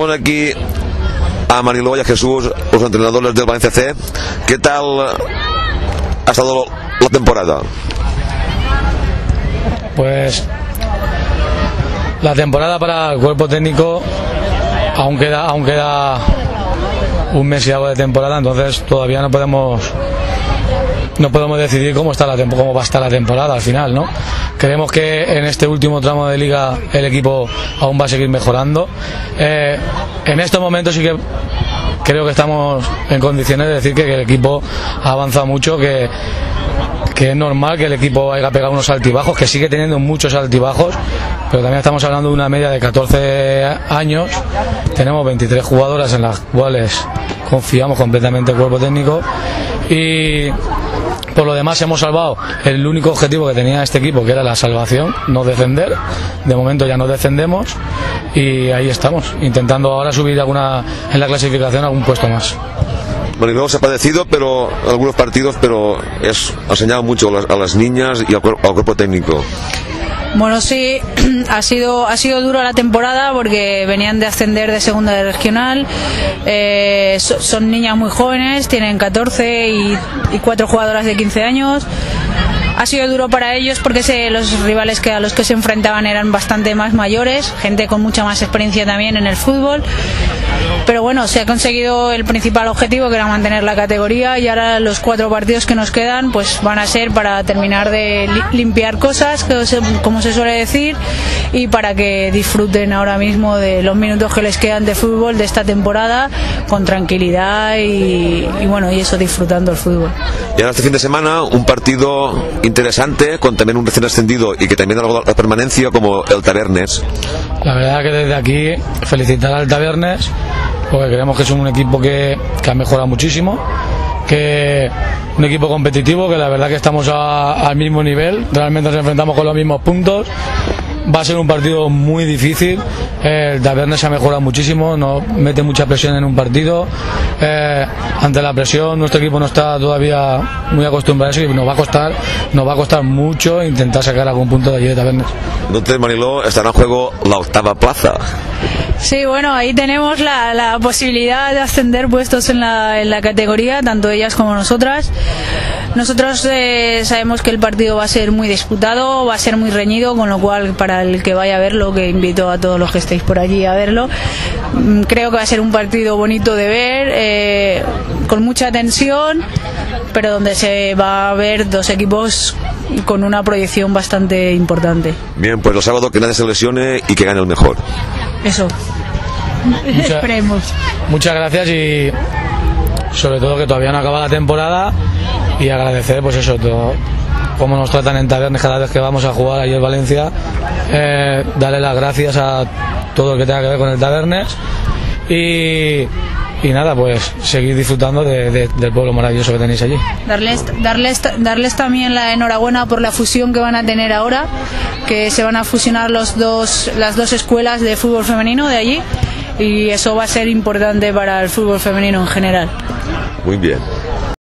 Bueno, aquí a Mariló y a Jesús, los entrenadores del Valencia C. ¿Qué tal ha estado la temporada? Pues la temporada para el cuerpo técnico aún queda un mes y algo de temporada, entonces todavía no podemos decidir cómo va a estar la temporada al final, ¿no? Creemos que en este último tramo de liga el equipo aún va a seguir mejorando. En estos momentos sí que creo que estamos en condiciones de decir que el equipo ha avanzado mucho, que es normal que el equipo haya pegado unos altibajos, que sigue teniendo muchos altibajos, pero también estamos hablando de una media de 14 años. Tenemos 23 jugadoras en las cuales confiamos completamente en el cuerpo técnico, y por lo demás hemos salvado el único objetivo que tenía este equipo, que era la salvación, no descender. De momento ya no descendemos y ahí estamos, intentando ahora subir en la clasificación algún puesto más. Mariló se ha padecido algunos partidos, pero ha enseñado mucho a las niñas y al cuerpo técnico. Bueno, sí, ha sido dura la temporada porque venían de ascender de segunda de regional. Son niñas muy jóvenes, tienen 14 y 4 jugadoras de 15 años. Ha sido duro para ellos porque los rivales a los que se enfrentaban eran bastante más mayores, gente con mucha más experiencia también en el fútbol. Pero bueno, se ha conseguido el principal objetivo, que era mantener la categoría, y ahora los 4 partidos que nos quedan pues van a ser para terminar de limpiar cosas, como se suele decir, y para que disfruten ahora mismo de los minutos que les quedan de fútbol de esta temporada con tranquilidad y bueno, y eso, disfrutando el fútbol. Y ahora este fin de semana un partido interesante con también un recién ascendido y que también ha logrado la permanencia, como el Tabernes. La verdad que desde aquí felicitar al Tabernes, porque creemos que es un equipo que ha mejorado muchísimo, que un equipo competitivo, que la verdad que estamos al mismo nivel, realmente nos enfrentamos con los mismos puntos. Va a ser un partido muy difícil. El Tabernes ha mejorado muchísimo, nos mete mucha presión en un partido. Ante la presión nuestro equipo no está todavía muy acostumbrado a eso, y nos va a costar mucho intentar sacar algún punto de allí de Tabernes. Entonces, Mariló, estará en juego la 8ª plaza. Sí, bueno, ahí tenemos la posibilidad de ascender puestos en la categoría, tanto ellas como nosotras. Nosotros sabemos que el partido va a ser muy disputado, va a ser muy reñido, con lo cual para el que vaya a verlo, que invito a todos los que estéis por allí a verlo, creo que va a ser un partido bonito de ver, con mucha tensión, pero donde se va a ver 2 equipos con una proyección bastante importante. Bien, pues los sábados que nadie se lesione y que gane el mejor. Eso. Esperemos. Muchas gracias, y sobre todo que todavía no acaba la temporada, y agradecer pues eso, todo, cómo nos tratan en Tabernes cada vez que vamos a jugar ahí en Valencia. Darle las gracias a todo el que tenga que ver con el Tabernes, y nada, pues seguir disfrutando del pueblo maravilloso que tenéis allí. Darles también la enhorabuena por la fusión que van a tener ahora, que se van a fusionar las dos escuelas de fútbol femenino de allí, y eso va a ser importante para el fútbol femenino en general. Muy bien.